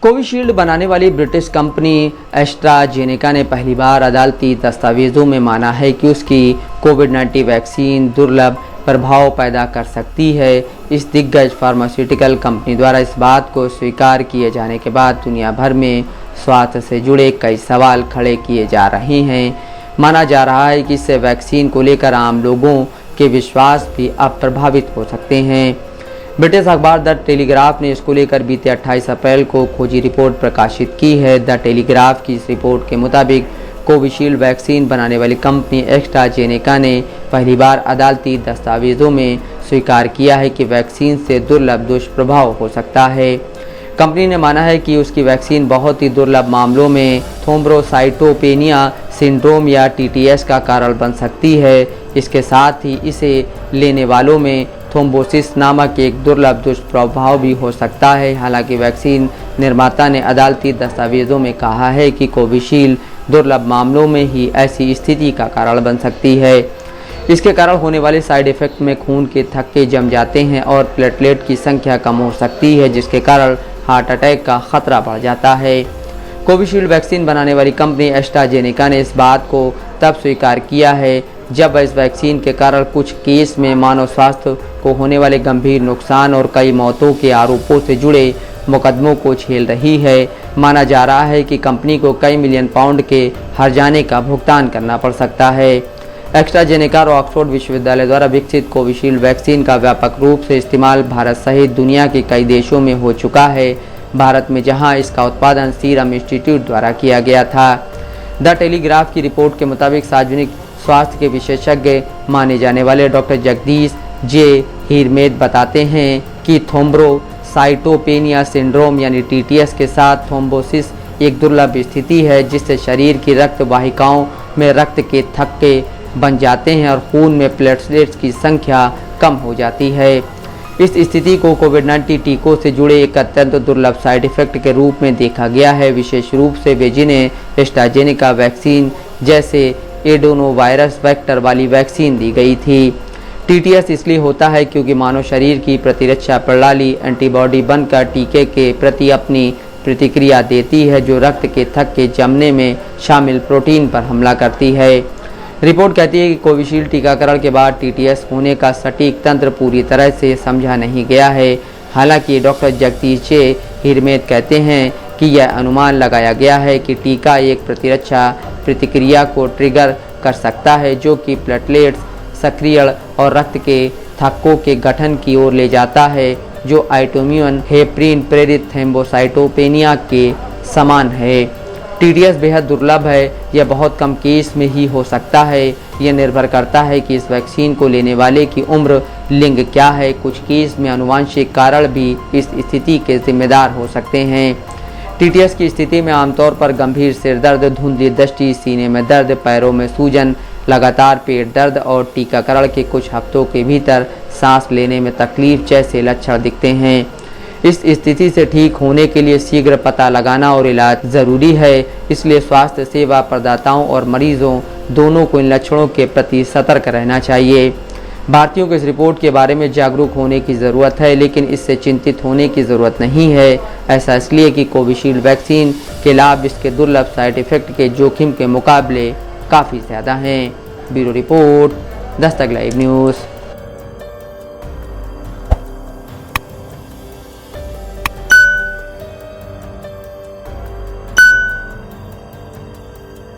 Covishield बनाने वाली British company AstraZeneca ने पहली बार अदालती दस्तावेजों में माना है कि उसकी कोविड-19 वैक्सीन दुर्लभ प्रभाव पैदा कर सकती है। इस दिग्गज फार्मास्यूटिकल कंपनी द्वारा इस बात को स्वीकार किए जाने के बाद दुनिया भर में स्वास्थ्य से जुड़े कई सवाल खड़े किए जा रहे हैं। माना जा रहा है कि इससे वैक्सीन को लेकर आम लोगों के विश्वास भी अब प्रभावित हो सकते हैं। ब्रिटिश अखबार द टेलीग्राफ ने इसको लेकर बीते 28 अप्रैल को खोजी रिपोर्ट प्रकाशित की है। द टेलीग्राफ की इस रिपोर्ट के मुताबिक कोविशील्ड वैक्सीन बनाने वाली कंपनी एस्ट्राजेनेका ने पहली बार अदालती दस्तावेजों में स्वीकार किया है कि वैक्सीन से दुर्लभ दुष्प्रभाव हो सकता है। कंपनी ने माना है कि उसकी वैक्सीन बहुत ही दुर्लभ मामलों में थ्रोम्बोसाइटोपेनिया सिंड्रोम या टीटीएस का कारण बन सकती है। इसके साथ ही इसे लेने वालों में थ्रोम्बोसिस नामक एक दुर्लभ दुष्प्रभाव भी हो सकता है। हालांकि वैक्सीन निर्माता ने अदालती दस्तावेजों में कहा है कि कोविशील्ड दुर्लभ मामलों में ही ऐसी स्थिति का कारण बन सकती है। इसके कारण होने वाले साइड इफ़ेक्ट में खून के थक्के जम जाते हैं और प्लेटलेट की संख्या कम हो सकती है, जिसके कारण हार्ट अटैक का खतरा बढ़ जाता है। कोविशील्ड वैक्सीन बनाने वाली कंपनी एस्ट्राजेनेका ने इस बात को तब स्वीकार किया है जब इस वैक्सीन के कारण कुछ केस में मानव स्वास्थ्य को होने वाले गंभीर नुकसान और कई मौतों के आरोपों से जुड़े मुकदमों को झेल रही है। माना जा रहा है कि कंपनी को कई मिलियन पाउंड के हर्जाने का भुगतान करना पड़ सकता है। एस्ट्राजेनेका और ऑक्सफोर्ड विश्वविद्यालय द्वारा विकसित कोविशील्ड वैक्सीन का व्यापक रूप से इस्तेमाल भारत सहित दुनिया के कई देशों में हो चुका है। भारत में जहां इसका उत्पादन सीरम इंस्टीट्यूट द्वारा किया गया था। द टेलीग्राफ की रिपोर्ट के मुताबिक सार्वजनिक स्वास्थ्य के विशेषज्ञ माने जाने वाले डॉक्टर जगदीश जे हिरमेद बताते हैं कि थ्रोम्बोसाइटोपेनिया सिंड्रोम यानी टीटीएस के साथ थ्रोम्बोसिस एक दुर्लभ स्थिति है, जिससे शरीर की रक्त वाहिकाओं में रक्त के थक्के बन जाते हैं और खून में प्लेटलेट्स की संख्या कम हो जाती है। इस स्थिति को कोविड-19 टीकों से जुड़े एक अत्यंत दुर्लभ साइड इफ़ेक्ट के रूप में देखा गया है, विशेष रूप से वे जिन्हें एस्ट्राजेनेका वैक्सीन जैसे एडेनोवायरस वेक्टर वाली वैक्सीन दी गई थी। टीटीएस इसलिए होता है क्योंकि मानव शरीर की प्रतिरक्षा प्रणाली एंटीबॉडी बनकर टीके के प्रति अपनी प्रतिक्रिया देती है, जो रक्त के थक्के जमने में शामिल प्रोटीन पर हमला करती है। रिपोर्ट कहती है कि कोविशील्ड टीकाकरण के बाद टीटीएस होने का सटीक तंत्र पूरी तरह से समझा नहीं गया है। हालांकि डॉक्टर जगदीश जे हिरमेद कहते हैं कि यह अनुमान लगाया गया है कि टीका एक प्रतिरक्षा प्रतिक्रिया को ट्रिगर कर सकता है, जो कि प्लेटलेट्स सक्रियण और रक्त के थक्कों के गठन की ओर ले जाता है, जो ऑटोइम्यून हेपरिन प्रेरित थ्रोम्बोसाइटोपेनिया के समान है। टीटीएस बेहद दुर्लभ है, यह बहुत कम केस में ही हो सकता है। यह निर्भर करता है कि इस वैक्सीन को लेने वाले की उम्र, लिंग क्या है। कुछ केस में आनुवंशिक कारण भी इस स्थिति के जिम्मेदार हो सकते हैं। टीटीएस की स्थिति में आमतौर पर गंभीर सिर दर्द, धुंधली दृष्टि, सीने में दर्द, पैरों में सूजन, लगातार पेट दर्द और टीकाकरण के कुछ हफ्तों के भीतर सांस लेने में तकलीफ जैसे लक्षण दिखते हैं। इस स्थिति से ठीक होने के लिए शीघ्र पता लगाना और इलाज ज़रूरी है। इसलिए स्वास्थ्य सेवा प्रदाताओं और मरीजों दोनों को इन लक्षणों के प्रति सतर्क रहना चाहिए। भारतीयों को इस रिपोर्ट के बारे में जागरूक होने की ज़रूरत है, लेकिन इससे चिंतित होने की ज़रूरत नहीं है। ऐसा इसलिए कि कोविशील्ड वैक्सीन के लाभ इसके दुर्लभ साइड इफ़ेक्ट के जोखिम के मुकाबले काफ़ी ज़्यादा हैं। Bureau report, Dastak live news.